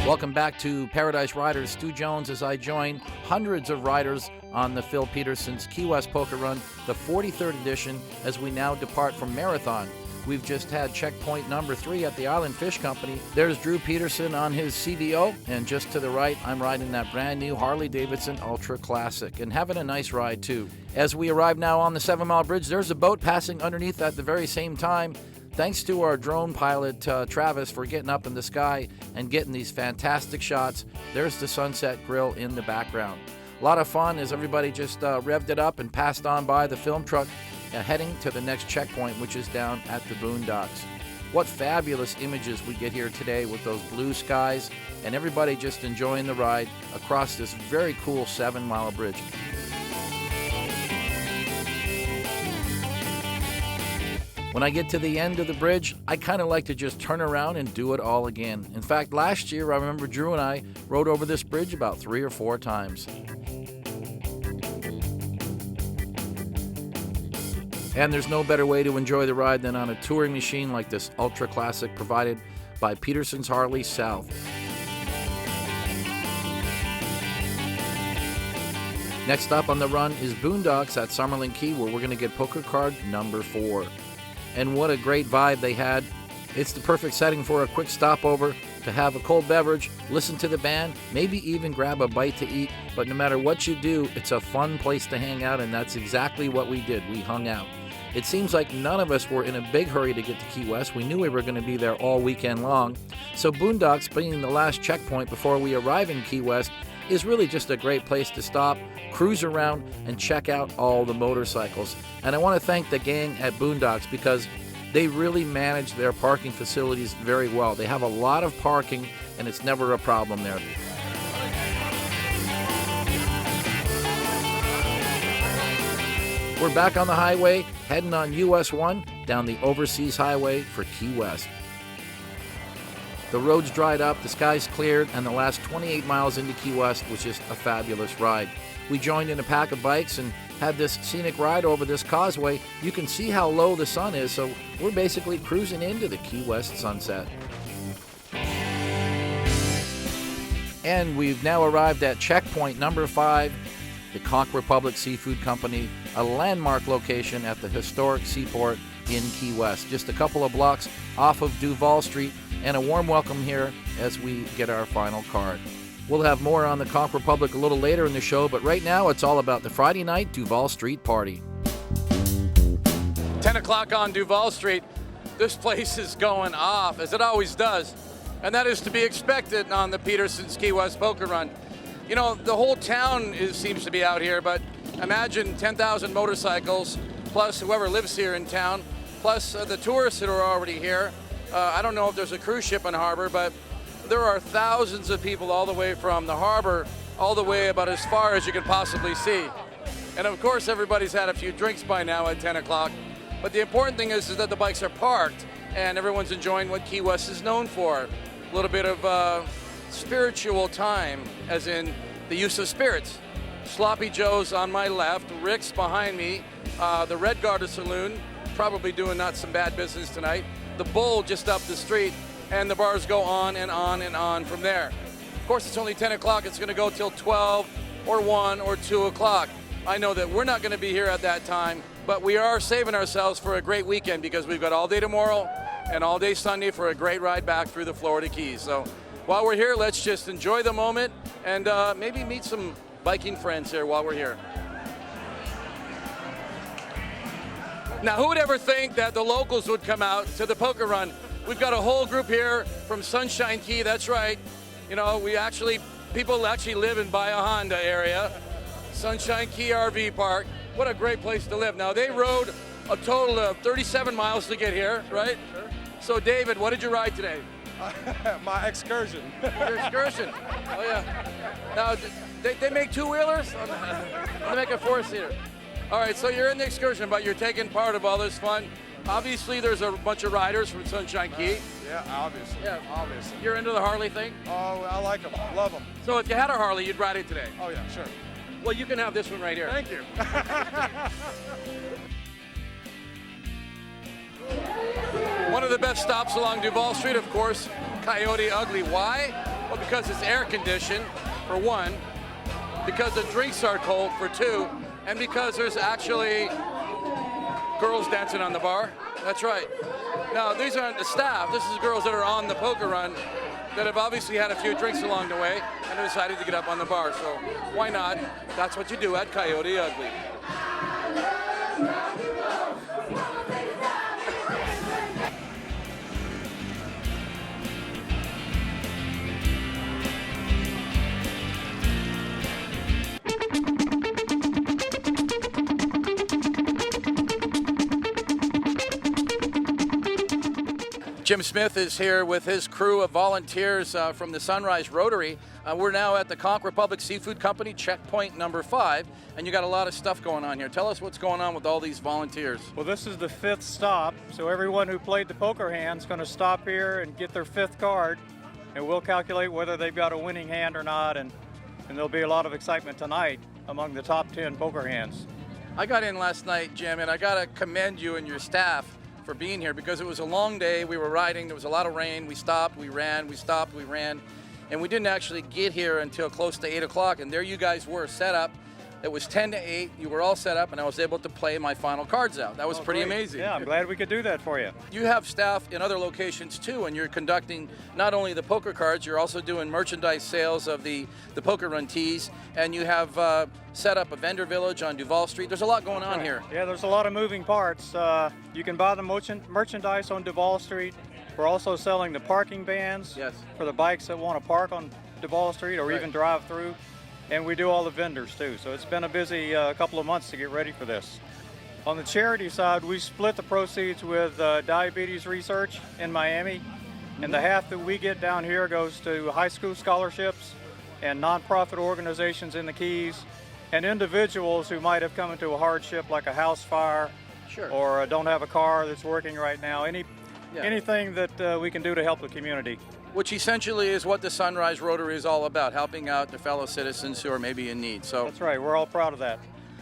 Welcome back to Paradise Riders. Stu Jones as I join hundreds of riders on the Phil Peterson's Key West Poker Run, the 43rd edition, as we now depart from Marathon. We've just had checkpoint number 3 at the Island Fish Company. There's Drew Peterson on his CVO, and just to the right, I'm riding that brand new Harley-Davidson Ultra Classic, and having a nice ride too. As we arrive now on the 7 Mile Bridge, there's a boat passing underneath at the very same time. Thanks to our drone pilot, Travis, for getting up in the sky and getting these fantastic shots. There's the Sunset Grill in the background. A lot of fun as everybody just revved it up and passed on by the film truck, heading to the next checkpoint, which is down at the Boondocks. What fabulous images we get here today with those blue skies and everybody just enjoying the ride across this very cool 7 Mile Bridge. When I get to the end of the bridge, I kind of like to just turn around and do it all again. In fact, last year, I remember Drew and I rode over this bridge about 3 or 4 times. And there's no better way to enjoy the ride than on a touring machine like this Ultra Classic provided by Peterson's Harley South. Next up on the run is Boondocks at Summerlin Key, where we're going to get poker card number 4. And what a great vibe they had. It's the perfect setting for a quick stopover, to have a cold beverage, listen to the band, maybe even grab a bite to eat. But no matter what you do, it's a fun place to hang out, and that's exactly what we did. We hung out. It seems like none of us were in a big hurry to get to Key West. We knew we were going to be there all weekend long. So Boondocks, being the last checkpoint before we arrive in Key West, is really just a great place to stop, cruise around, and check out all the motorcycles. And I want to thank the gang at Boondocks because they really manage their parking facilities very well. They have a lot of parking, and it's never a problem there. We're back on the highway, heading on US 1 down the Overseas Highway for Key West. The road's dried up, the sky's cleared, and the last 28 miles into Key West was just a fabulous ride. We joined in a pack of bikes and had this scenic ride over this causeway. You can see how low the sun is, so we're basically cruising into the Key West sunset. And we've now arrived at checkpoint number 5, the Conch Republic Seafood Company, a landmark location at the historic seaport in Key West, just a couple of blocks off of Duval Street, and a warm welcome here as we get our final card. We'll have more on the Conch Republic a little later in the show, but right now it's all about the Friday night Duval Street party. 10 o'clock on Duval Street. This place is going off, as it always does, and that is to be expected on the Peterson's Key West Poker Run. You know, the whole town seems to be out here, but imagine 10,000 motorcycles, plus whoever lives here in town, plus the tourists that are already here. I don't know if there's a cruise ship in harbor, but there are thousands of people all the way from the harbor, all the way about as far as you can possibly see. And of course, everybody's had a few drinks by now at 10 o'clock. But the important thing is that the bikes are parked and everyone's enjoying what Key West is known for. A little bit of spiritual time, as in the use of spirits. Sloppy Joe's on my left, Rick's behind me, the Red Garter Saloon, probably doing not some bad business tonight, the Bull just up the street, and the bars go on and on and on from there. Of course, it's only 10 o'clock. It's going to go till 12 or 1 or 2 o'clock. I know that we're not going to be here at that time, but we are saving ourselves for a great weekend because we've got all day tomorrow and all day Sunday for a great ride back through the Florida Keys. So while we're here, let's just enjoy the moment and maybe meet some biking friends here while we're here. Now, who would ever think that the locals would come out to the poker run? We've got a whole group here from Sunshine Key, that's right. You know, people actually live in Bahia Honda area. Sunshine Key RV Park. What a great place to live. Now, they rode a total of 37 miles to get here, right? Sure. So, David, what did you ride today? My excursion. Your excursion. Oh, yeah. Now, they make two-wheelers? They make a four-seater. All right, so you're in the excursion, but you're taking part of all this fun. Obviously, there's a bunch of riders from Sunshine Key. Yeah, obviously. Yeah, obviously. You're into the Harley thing? Oh, I like them. Love them. So if you had a Harley, you'd ride it today? Oh, yeah, sure. Well, you can have this one right here. Thank you. One of the best stops along Duval Street, of course, Coyote Ugly. Why? Well, because it's air conditioned, for one, because the drinks are cold, for two, and because there's actually girls dancing on the bar. That's right. Now, these aren't the staff. This is girls that are on the poker run that have obviously had a few drinks along the way and have decided to get up on the bar. So why not? That's what you do at Coyote Ugly. Jim Smith is here with his crew of volunteers from the Sunrise Rotary. We're now at the Conch Republic Seafood Company, checkpoint number 5, and you got a lot of stuff going on here. Tell us what's going on with all these volunteers. Well, this is the 5th stop, so everyone who played the poker hand is going to stop here and get their 5th card, and we'll calculate whether they've got a winning hand or not, and there'll be a lot of excitement tonight among the top 10 poker hands. I got in last night, Jim, and I got to commend you and your staff for being here because it was a long day. We were riding, there was a lot of rain. We stopped, we ran, we stopped, we ran, and we didn't actually get here until close to 8 o'clock, and there you guys were set up. It was 10 to 8, you were all set up, and I was able to play my final cards out. That was pretty great. amazing. Yeah, I'm glad we could do that for you. You have staff in other locations too, and you're conducting not only the poker cards, you're also doing merchandise sales of the poker run tees, and you have set up a vendor village on Duval Street. There's a lot going on here. Yeah, there's a lot of moving parts. You can buy the merchandise on Duval Street. We're also selling the parking bans for the bikes that want to park on Duval Street or even drive through. And we do all the vendors too. So it's been a busy couple of months to get ready for this. On the charity side, we split the proceeds with diabetes research in Miami. And the half that we get down here goes to high school scholarships and nonprofit organizations in the Keys and individuals who might have come into a hardship like a house fire or don't have a car that's working right now. Anything that we can do to help the community. Which essentially is what the Sunrise Rotary is all about, helping out the fellow citizens who are maybe in need. So that's right, we're all proud of that.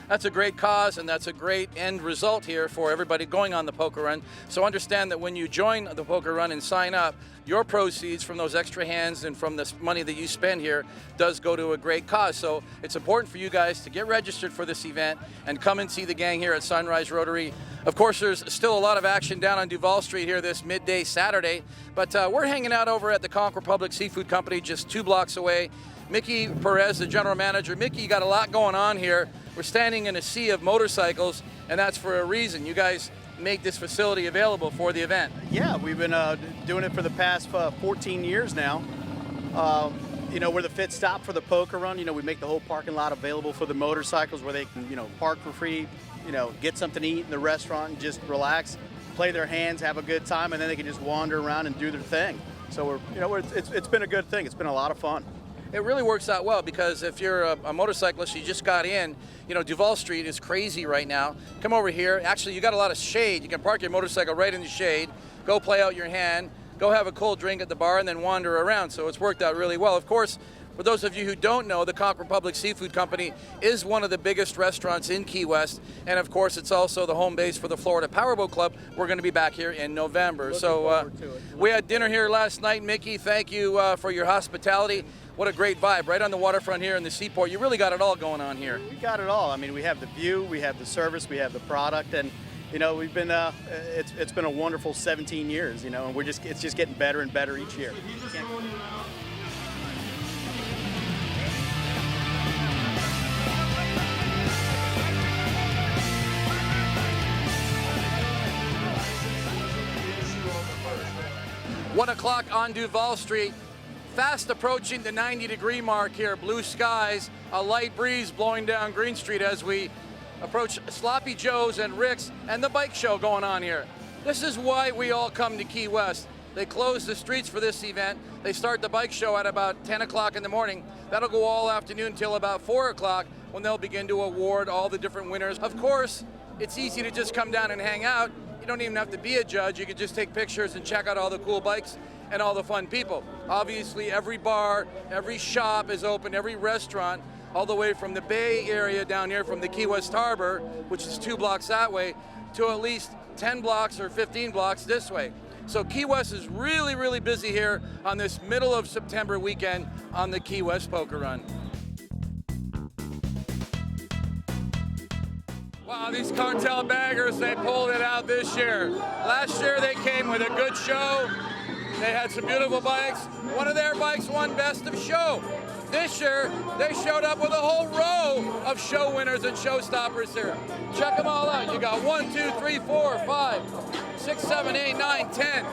That's a great cause, and that's a great end result here for everybody going on the poker run. So understand that when you join the poker run and sign up, your proceeds from those extra hands and from this money that you spend here does go to a great cause. So it's important for you guys to get registered for this event and come and see the gang here at Sunrise Rotary. Of course, there's still a lot of action down on Duval Street here this midday Saturday, but we're hanging out over at the Conch Republic Seafood Company just 2 blocks away. Mickey Perez, the general manager. Mickey, you got a lot going on here. We're standing in a sea of motorcycles, and that's for a reason. You guys make this facility available for the event. Yeah, we've been doing it for the past 14 years now. You know, we're the 5th stop for the poker run. You know, we make the whole parking lot available for the motorcycles where they can, you know, park for free, you know, get something to eat in the restaurant and just relax, play their hands, have a good time, and then they can just wander around and do their thing. So it's been a good thing. It's been a lot of fun. It really works out well because if you're a motorcyclist, you just got in, you know, Duval Street is crazy right now. Come over here. Actually, you got a lot of shade. You can park your motorcycle right in the shade, go play out your hand, go have a cold drink at the bar, and then wander around. So it's worked out really well. Of course, for those of you who don't know, the Conch Republic Seafood Company is one of the biggest restaurants in Key West. And of course, it's also the home base for the Florida Powerboat Club. We're going to be back here in November. So we had dinner here last night. Mickey, thank you for your hospitality. What a great vibe, right on the waterfront here in the seaport. You really got it all going on here. We got it all. I mean, we have the view, we have the service, we have the product, and you know, we've been it's been a wonderful 17 years, you know, and it's just getting better and better each year. One o'clock on Duval Street. Fast approaching the 90-degree mark here. Blue skies, a light breeze blowing down Green Street as we approach Sloppy Joe's and Rick's and the bike show going on here. This is why we all come to Key West. They close the streets for this event. They start the bike show at about 10 o'clock in the morning. That'll go all afternoon until about 4 o'clock when they'll begin to award all the different winners. Of course, it's easy to just come down and hang out. You don't even have to be a judge. You can just take pictures and check out all the cool bikes and all the fun people. Obviously, every bar, every shop is open, every restaurant, all the way from the Bay Area down here from the Key West Harbor, which is 2 blocks that way, to at least 10 blocks or 15 blocks this way. So Key West is really, really busy here on this middle of September weekend on the Key West Poker Run. Wow, these cartel baggers, they pulled it out this year. Last year they came with a good show. They had some beautiful bikes. One of their bikes won Best of Show. This year, they showed up with a whole row of show winners and showstoppers here. Check them all out. You got 1, 2, 3, 4, 5, 6, 7, 8, 9, 10.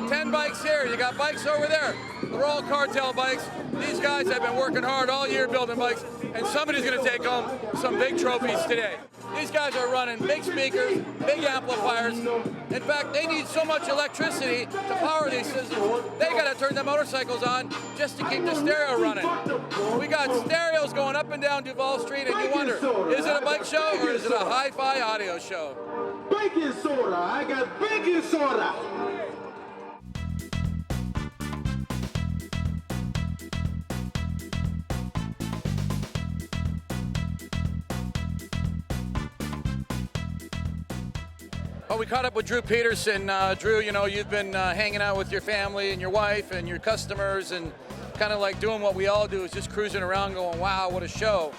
10 bikes here. You got bikes over there. They're all cartel bikes. These guys have been working hard all year building bikes, and somebody's going to take home some big trophies today. These guys are running big speakers, big amplifiers. In fact, they need so much electricity to power these systems, they got to turn the motorcycles on just to keep the stereo running. We got stereos going up and down Duval Street, and you wonder, is it a bike show or is it a hi-fi audio show? Baking soda, I got baking soda. Well, we caught up with Drew Peterson. Drew, you know, you've been hanging out with your family and your wife and your customers and kind of like doing what we all do, is just cruising around going, wow, what a show.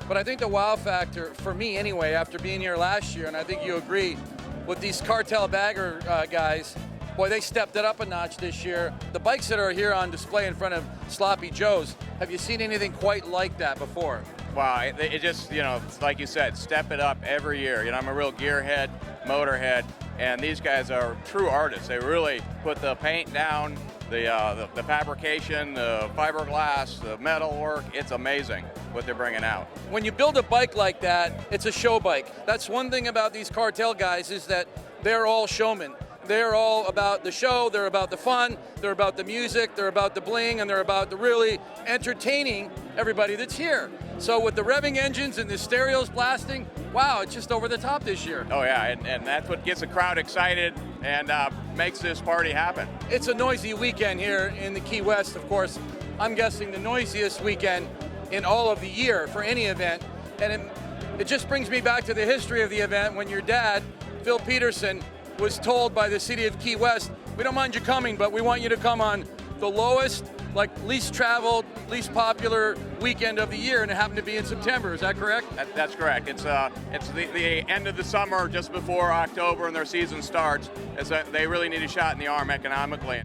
But I think the wow factor, for me anyway, after being here last year, and I think you agree, with these cartel bagger guys, boy, they stepped it up a notch this year. The bikes that are here on display in front of Sloppy Joe's, have you seen anything quite like that before? Wow, it just, you know, like you said, step it up every year. You know, I'm a real gearhead, motorhead, and these guys are true artists. They really put the paint down, the fabrication, the fiberglass, the metal work. It's amazing what they're bringing out. When you build a bike like that, it's a show bike. That's one thing about these cartel guys, is that they're all showmen. They're all about the show, they're about the fun, they're about the music, they're about the bling, and they're about the really entertaining everybody that's here. So with the revving engines and the stereos blasting, wow, it's just over the top this year. Oh yeah, and that's what gets the crowd excited and makes this party happen. It's a noisy weekend here in the Key West, of course. I'm guessing the noisiest weekend in all of the year for any event. And it just brings me back to the history of the event when your dad, Phil Peterson, was told by the city of Key West, we don't mind you coming, but we want you to come on the lowest, like least traveled, least popular weekend of the year, and it happened to be in September. Is that correct? That's correct. It's the end of the summer, just before October, and their season starts. They really need a shot in the arm economically.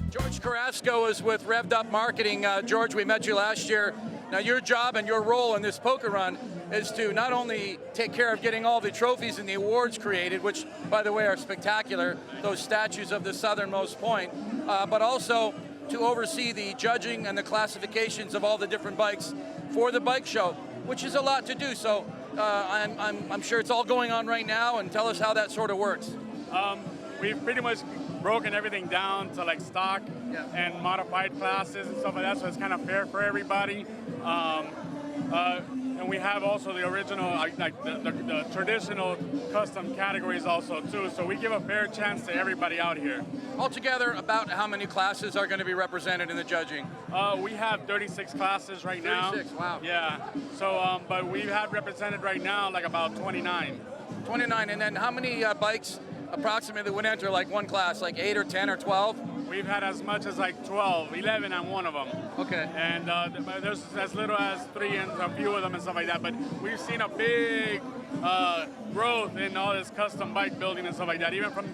George Carrasco is with Revved Up Marketing. George, we met you last year. Now your job and your role in this poker run is to not only take care of getting all the trophies and the awards created, which, by the way, are spectacular, those statues of the southernmost point, but also to oversee the judging and the classifications of all the different bikes for the bike show, which is a lot to do. So I'm sure it's all going on right now, and tell us how that sort of works. We've pretty much broken everything down to like stock and modified classes and stuff like that, so it's kind of fair for everybody. And we have also the original, like the traditional custom categories also too, so we give a fair chance to everybody out here. Altogether, about how many classes are going to be represented in the judging? We have 36 classes right now. 36, wow. Yeah, so, but we have represented right now like about 29. 29, and then how many bikes approximately would enter like one class, like 8 or 10 or 12? We've had as much as like 12, 11 on one of them. Okay. And there's as little as 3 in a few of them and stuff like that. But we've seen a big growth in all this custom bike building and stuff like that, even from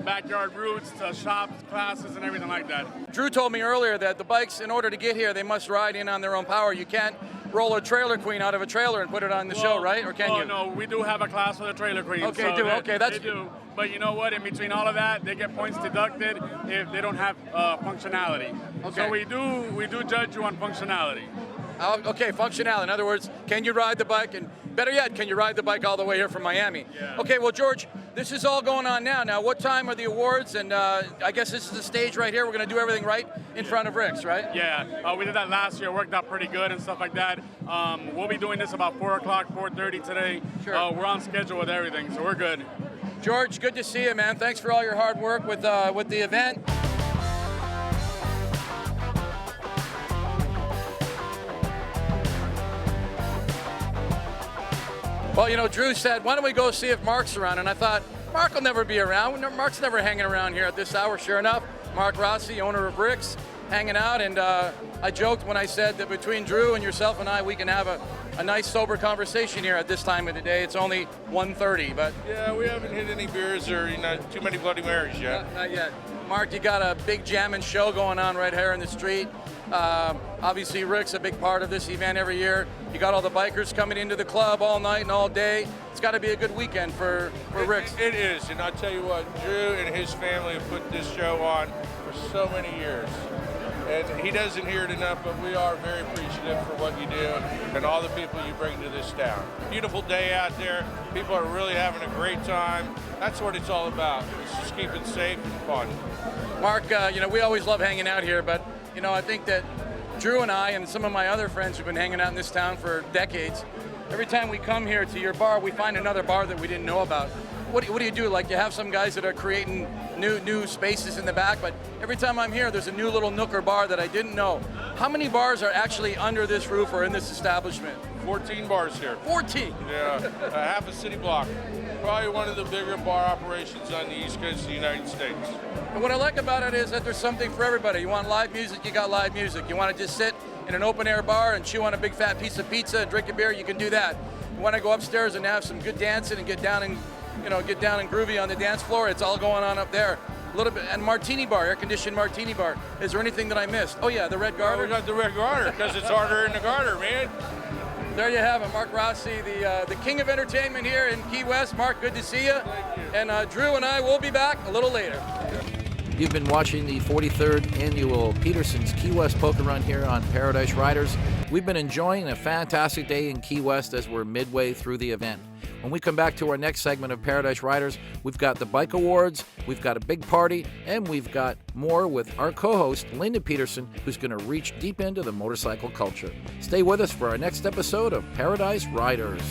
backyard routes to shops, classes, and everything like that. Drew told me earlier that the bikes, in order to get here, they must ride in on their own power. You can't roll a trailer queen out of a trailer and put it on the show, right? Or can you? No, we do have a class for the trailer queen. Okay, so that's... They do. But you know what? In between all of that, they get points deducted if they don't have functionality. Okay. So we do judge you on functionality. Okay, functionality. In other words, can you ride the bike? And better yet, can you ride the bike all the way here from Miami? Yeah. Okay, well, George, this is all going on now. Now, what time are the awards? And I guess this is the stage right here. We're going to do everything right in front of Rick's, right? Yeah, we did that last year. Worked out pretty good and stuff like that. We'll be doing this about 4 o'clock, 4:30 today. Sure. We're on schedule with everything, so we're good. George, good to see you, man. Thanks for all your hard work with the event. Well, you know, Drew said, why don't we go see if Mark's around? And I thought, Mark will never be around. Mark's never hanging around here at this hour. Sure enough, Mark Rossi, owner of Bricks, hanging out. And I joked when I said that between Drew and yourself and I, we can have a nice sober conversation here at this time of the day. It's only 1:30, but Yeah, we haven't hit any beers or too many Bloody Marys yet. not yet. Mark, you got a big jamming show going on right here in the street. Obviously, Rick's a big part of this event every year. You got all the bikers coming into the club all night and all day. It's got to be a good weekend for Rick's. It is, and I'll tell you what, Drew and his family have put this show on for so many years. And he doesn't hear it enough, but we are very appreciative for what you do and all the people you bring to this town. Beautiful day out there. People are really having a great time. That's what it's all about. It's just keep it safe and fun. Mark, you know, we always love hanging out here, but, you know, I think that Drew and I and some of my other friends who've been hanging out in this town for decades, every time we come here to your bar, we find another bar that we didn't know about. What do you do? Like, you have some guys that are creating new spaces in the back, but every time I'm here, there's a new little nook or bar that I didn't know. How many bars are actually under this roof or in this establishment? 14 bars here. 14! Yeah, half a city block. Probably one of the bigger bar operations on the East Coast of the United States. And what I like about it is that there's something for everybody. You want live music, you got live music. You want to just sit in an open air bar and chew on a big fat piece of pizza and drink a beer, you can do that. You want to go upstairs and have some good dancing and get down and groovy on the dance floor, it's all going on up there. A little bit, and martini bar, air-conditioned martini bar. Is there anything that I missed? Oh yeah, the Red Garter. We got the Red Garter because it's harder in the garter, man. There you have it, Mark Rossi, the king of entertainment here in Key West. Mark, good to see you. Thank you. And Drew and I will be back a little later. You've been watching the 43rd annual Peterson's Key West Poker Run here on Paradise Riders. We've been enjoying a fantastic day in Key West as we're midway through the event. When we come back to our next segment of Paradise Riders, we've got the Bike Awards, we've got a big party, and we've got more with our co-host, Linda Peterson, who's going to reach deep into the motorcycle culture. Stay with us for our next episode of Paradise Riders.